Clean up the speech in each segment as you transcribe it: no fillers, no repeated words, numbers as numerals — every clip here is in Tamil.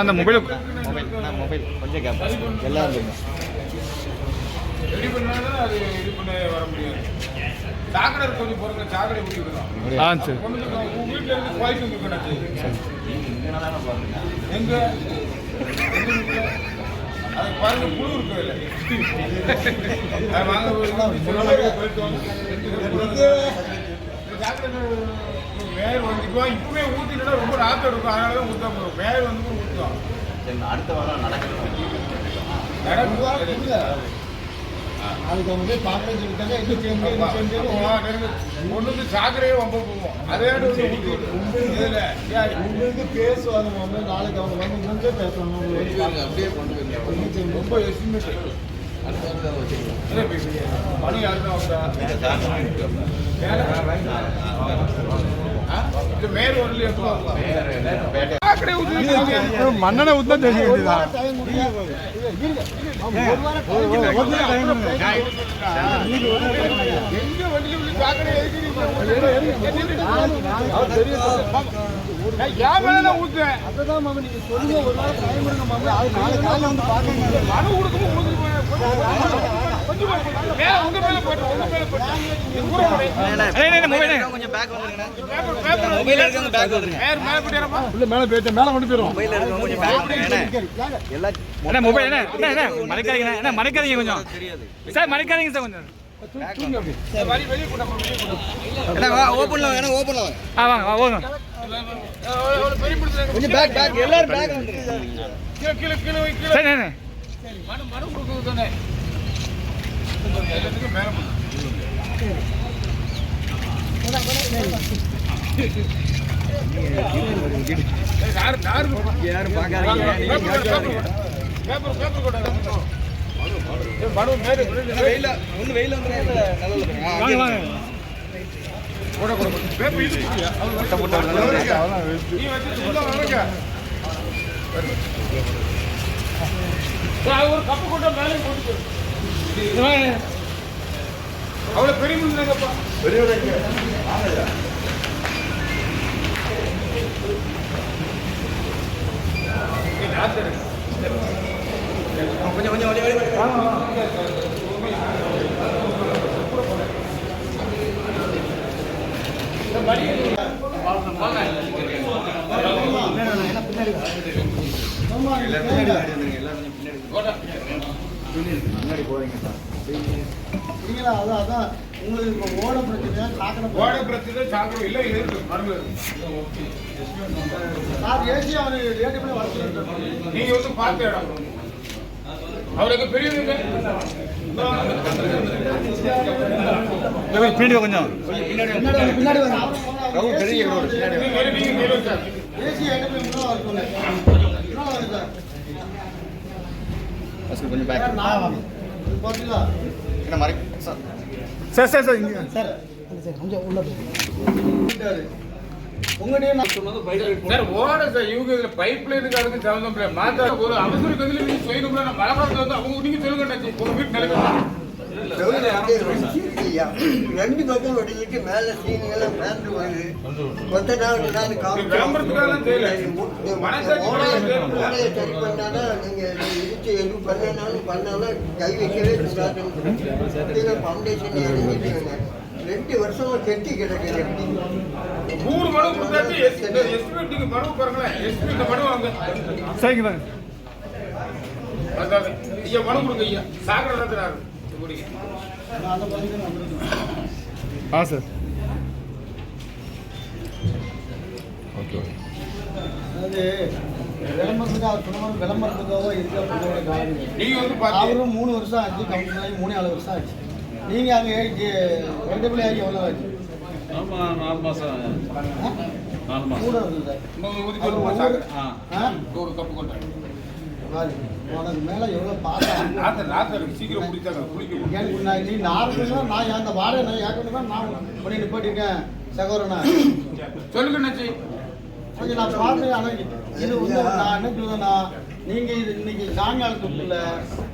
அந்த மொபைல் கொஞ்சம் கேப் எல்லாம் ரெடி பண்ணாதான் அது இது பண்ண வர முடியாது. சாக்கடை கொஞ்சம் போறங்க, சாக்கடை ஊற்றிக்கலாம். சரி. உங்க வீட்டில் இருந்து குவாய்க்கு வந்துருக்கணும். எங்க அது பாருங்க, புழு இருக்கு இல்லை வாங்க போயிட்டு வாங்க. சாக்கடை மேல் வந்துக்குவோம். இப்பவுமே ஊற்றினா ரொம்ப நாற்றம் இருக்கும், அதனால தான் ஊற்ற போகிறோம். மேல் வந்து கூட ஊற்றுவோம். அடுத்த வாரம் நடக்குது. அதுக்கு அவங்க போய் பார்க்கணும்னு சொல்லிட்டாங்க. ஒன்று சாக்கடையே ரொம்ப போவோம். அதே உங்களுக்கு பேசுவாங்க. நாளைக்கு அவங்க வந்து முன்பே பேசணும். அப்படியே கொண்டு போயிருந்தாங்க. ரொம்ப எஸ்டிமேட் மணி யாருதான் மேல் வரலையே மண்ணனை ஊத்தா தெரிய வேண்டியதா? எங்க வண்டியில சாக்கடை ஊத்துவேன். அதுதான் மாமா நீங்க சொல்லுங்க. ஒரு நாள் டைம் கொடுங்க மாமா. அது நாளை காலையில வந்து பாருங்க. மனு கொடுக்கும் உங்க மேல போயிட்டு கொஞ்சம் பேக் வந்துருங்க. மொபைல் எடுங்க, பேக் வந்துருங்க. உள்ள மேல போயிட்டு மேல கொண்டு போயிரும். மொபைல் எடுங்க, கொஞ்சம் பேக் வந்துருங்க. எல்லா என்ன மொபைல் என்ன மறைக்காதீங்க. என்ன மறைக்காதீங்க கொஞ்சம். சார் மறைக்காதீங்க சார் கொஞ்சம். ஓபன்ல வேணா ஓபன்ல வாங்க. வாங்க வாங்க. கொஞ்சம் பேக் பேக் எல்லாரும் பேக் வந்துருங்க. சரி என்ன மனு கொடுக்குறது தானே எல்லாத்துக்கும் மேல யாரும் பாக்காதீங்க. வெயில ஒண்ணு வெயில வந்து வாங்க வாங்க. ஒரு கப்பு கொண்ட மேலே போட்டு அவ்வளவு பெரிய முடிஞ்சாங்கப்பா. கொஞ்சம் கொஞ்சம் முன்னாடி போறீங்க. அதான் உங்களுக்கு இப்போ ஓட பிரச்சனை, சாக்கடை ஓட பிரச்சனை, சாக்கடை இல்லை. இருக்கு மரங்கள் நான் ஏசி அவரு ரேட்டு பண்ணி வளர்த்துட்டு நீங்க வந்து பார்த்த இடம் அவருக்கு பெரியவங்க பின்னாடி கொஞ்சம் பின்னாடி வாங்க. பெரிய ஏசி ரேட்டு பண்ணி சார் கொஞ்சம் பேக் பார்த்தீங்களா என்ன மாதிரி சார். சார் சார் சார் இங்கே சார் கொஞ்சம் உள்ள போயிட்டாரு. உங்கள்கிட்ட நான் சொன்னது சார் ஓட சார். இவங்க இதுல பைப் லைனுக்கு அதுக்கு சம்பந்தம் இல்லை. மாத்தா ஒரு அவசர கதில நீங்க செய்யணும்னா நம்ம மழை காலத்துல வந்து அவங்க நீங்க சொல்லுங்க உங்க வீட்டு நிலைமை ரெண்டு பக்கம் ஒடிக்கிட்டு மேல சீனியெல்லாம் பேந்து வருது. கொஞ்ச நாள் விளம்பரத்துக்காக தெரியல. ஓடையை சரி பண்ணாதான் நீங்க இடிச்சு எதுவும் பண்ணாலும் கை வைக்கவே கூடாது. ஃபவுண்டேஷன் இறங்கிட்டு 2 வருஷமா கெட்டி கிடக்குது. 3 மணி கொடுத்தாச்சு. எஸ்டிமேட் நீங்க மனு பாருங்களேன். எஸ்டிமேட் மனு வாங்க. சரிங்க பாருங்க. அதாவது ஐயா மனு கொடுங்க ஐயா. சாக்கடை நடத்துறாரு சார். Okay okay. அதாவது விளம்பரத்துக்கு அவர் சொன்ன விளம்பரத்துக்காக இருக்க நீங்க வந்து அவரும் 3 வருஷம் ஆச்சு. கவுன்சில் ஆகி 3-4 வருஷம் ஆச்சு. நீங்க அங்கே ரெண்டுபிள்ளை ஆகி எவ்வளோ ஆச்சு? 4 மாசம் கூட இருக்குது சார். ஒரு கப்பு கொண்டாங்க. உனக்கு மேலே எவ்வளோ பார்த்தா சீக்கிரம் முடித்தாங்க குளிக்க. நீ நார்மலாக நான் அந்த வாடகை நான் ஏற்கனவே நான் பண்ணி நிப்பாட்டிருக்கேன் சகோதரனா. சொல்லுங்க நச்சி கொஞ்சம் நான் பார்த்தேன். ஆனால் இது வந்து நான் என்ன சொல்லுவேன்னா, நீங்கள் இது இன்னைக்கு சாயங்காலத்துக்குள்ள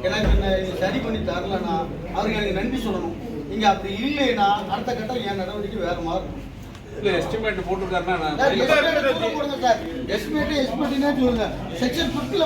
எனக்கு இது சரி பண்ணி தரலன்னா அவருக்கு எனக்கு நன்றி சொல்லணும். நீங்கள் அப்படி இல்லைன்னா அடுத்த கட்டம் என் நடவடிக்கை வேறு மாதிரி இருக்கும். இல்ல எஸ்டிமேட் போட்டுருக்காருன்னா எஸ்டிமேட் சொல்லுங்க. செக்ஷன் 5